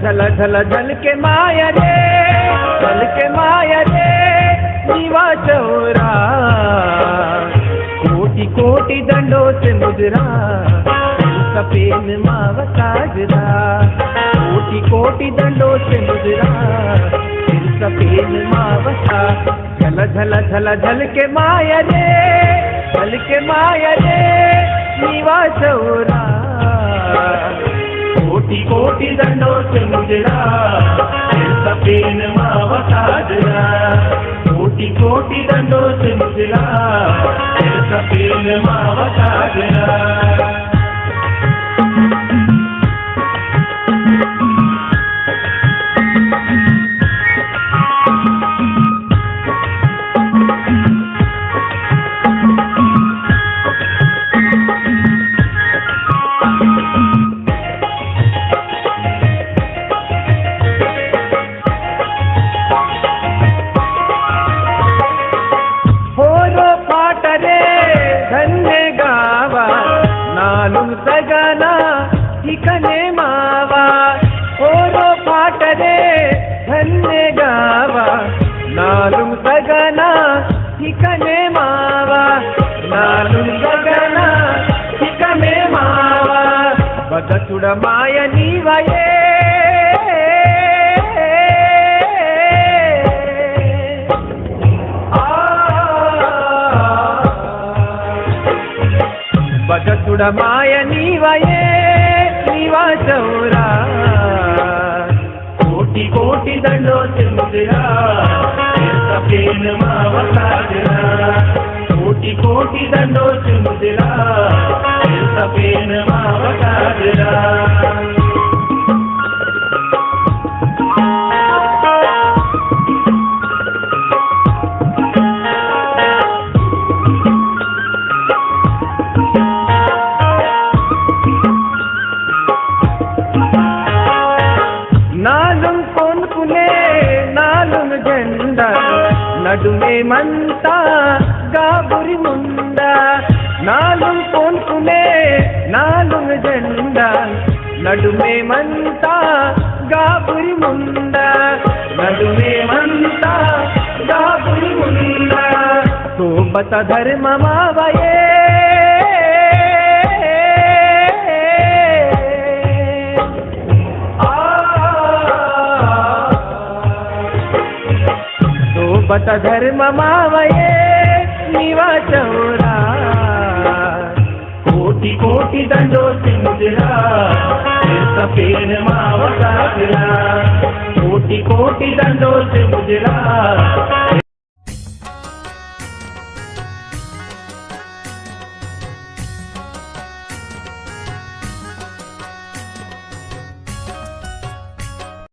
झल झल झल के माया रे, झल के माया रे नीवा चौरा, कोटि कोटि दंडों से मुजरा, सफेद मावा साजरा, कोटि कोटि दंडों से मुजरा, सफेद मावा सा। झल झल झल झल के माया रे, झल के माया रे नीवा चौरा, कोटि कोटि दंडों से मुजरा, सफेद मावा साजरा, कोटि कोटि दंडों से मुजरा, सफेद मावा साजरा। सगना ठिकने मावा ओरो पाट रे धन्य गावा, नालू सगना ठिकने मावा, नालू सगना ठिकने मावा, बदसुड माय नीवये बदसुड माय नीवये नीवा चौरा, कोटि कोटि दंडों से मुजरा, सफेद मावा साजरा, कोटि कोटि दंडों से मुजरा, सफेद मावा साजरा। नालुम कोन कुले नालुम झंडा, नडुमे मंता गाबुरी मुंडा, नालुम कोन कुले नालुम झंडा, नडुमे मंता गाबुरी मुंडा, नडुमे मंता गाबुरी मुंडा, तो बता धर्म मावये बता धर्म मावये नीवा चौरा, कोटि कोटि दंडों से मुजरा, सफेद मावा साजरा, कोटि कोटि दंडों से मुजरा।